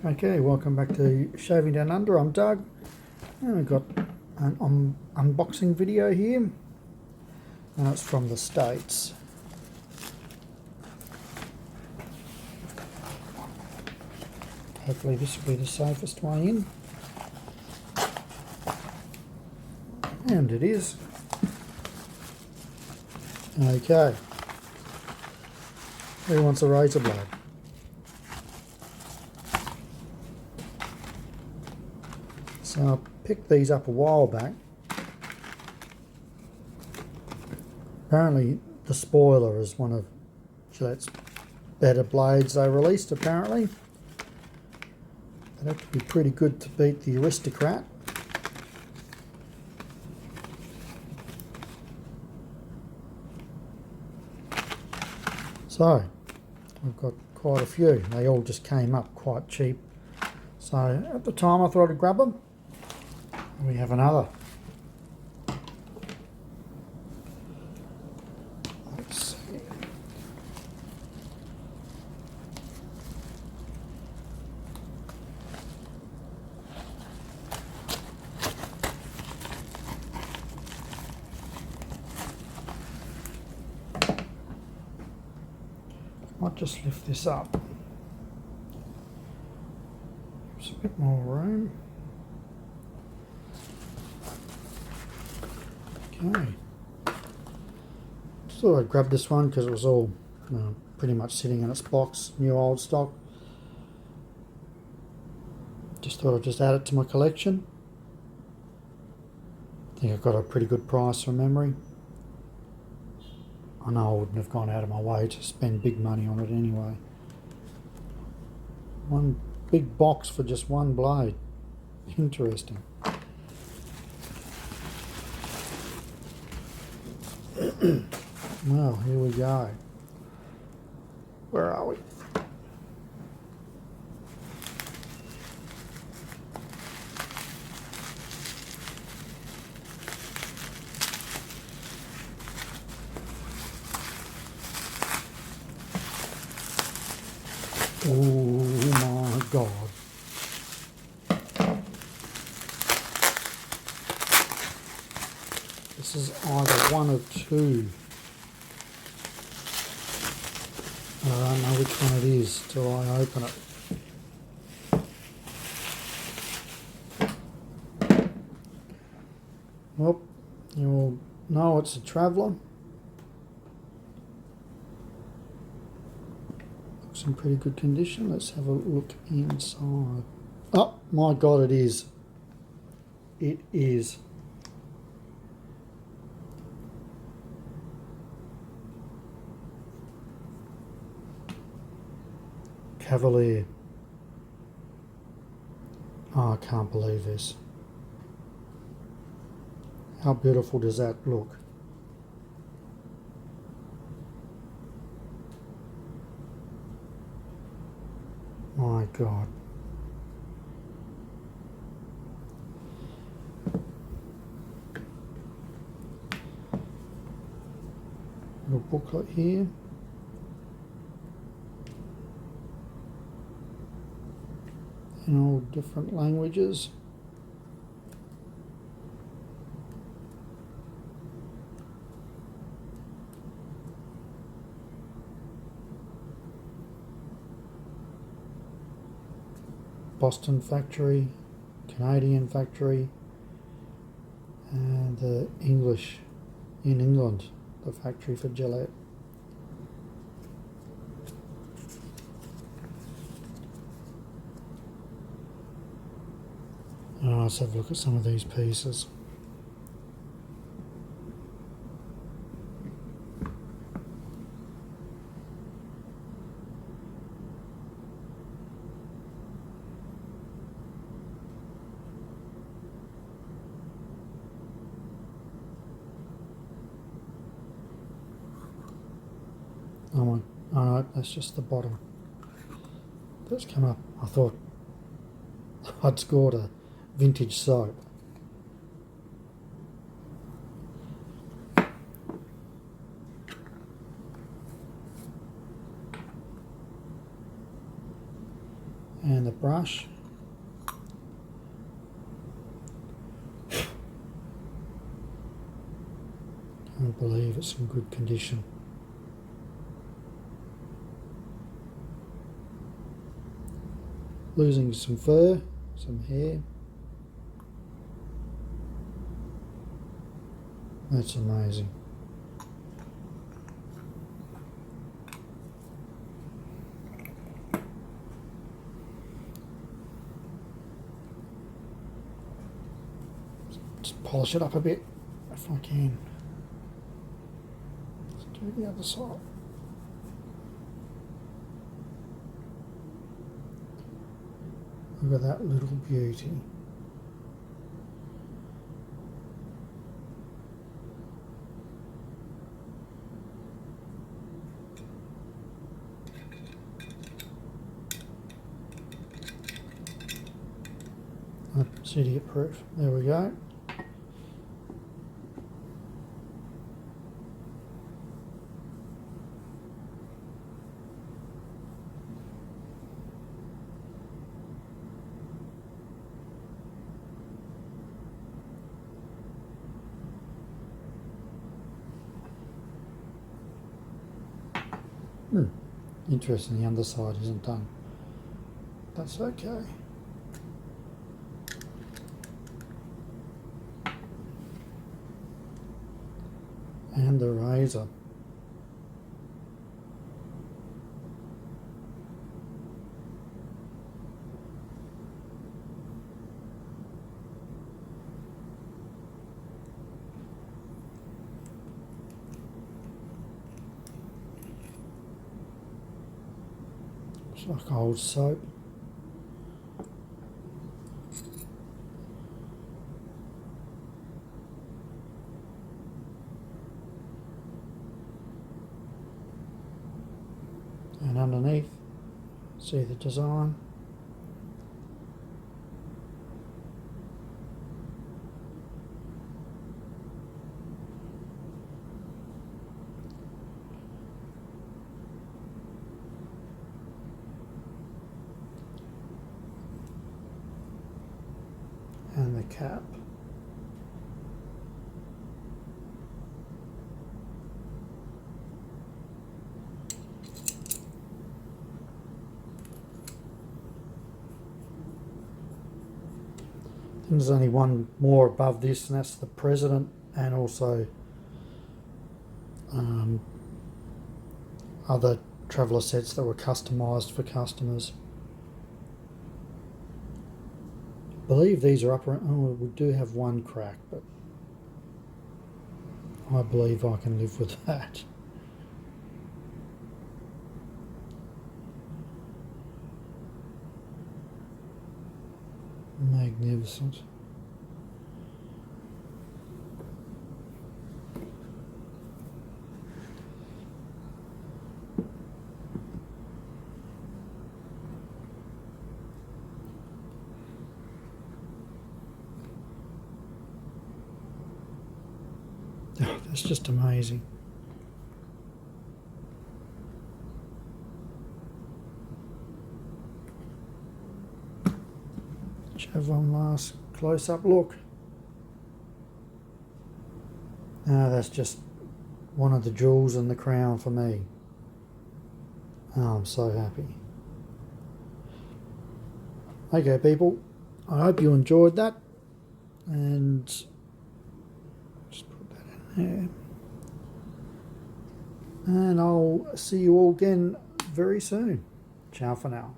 Okay, welcome back to Shaving Down Under. I'm Doug, and we've got an unboxing video here, and it's from the States. Hopefully this will be the safest way in, and it is. Okay, who wants a razor blade? So I picked these up a while back. Apparently the spoiler is one of Gillette's better blades they released, apparently. They'd have to be pretty good to beat the Aristocrat. So I've got quite a few. They all just came up quite cheap. So at the time I thought I'd grab them. We have another. Let's see. Might just lift this up. There's a bit more room. Okay. Just thought I'd grab this one because it was all pretty much sitting in its box, new old stock. Just thought I'd just add it to my collection. I think I got a pretty good price from memory. I know I wouldn't have gone out of my way to spend big money on it anyway. One big box for just one blade. Interesting. Well, here we go. Where are we? Oh my God. This is either one of two. I don't know which one it is till I open it. Well, you'll know it's a Traveller. Looks in pretty good condition. Let's have a look inside. Oh my God, it is. It is. Cavalier. Oh, I can't believe this. How beautiful does that look? My God. Little booklet here. In all different languages. Boston factory, Canadian factory, and the English in England, the factory for Gillette. Let's have a look at some of these pieces. Oh no, that's just the bottom. That's come up. I thought I'd scored a vintage soap. and the brush. Can't believe it's in good condition. Losing some fur, some hair. That's amazing. Just polish it up a bit if I can. Let's do the other side. Look at that little beauty. It's idiot proof. There we go. Interesting, the underside isn't done. That's okay. And the razor. It's like old soap. And underneath, see the design. And the cap. There's only one more above this, and that's the president, and also other traveller sets that were customised for customers. I believe these are up around, oh, we do have one crack, but I believe I can live with that. Magnificent. Oh, that's just amazing. Have one last close-up look. That's just one of the jewels in the crown for me. Oh, I'm so happy. Okay, people, I hope you enjoyed that, and just put that in there. And I'll see you all again very soon. Ciao for now.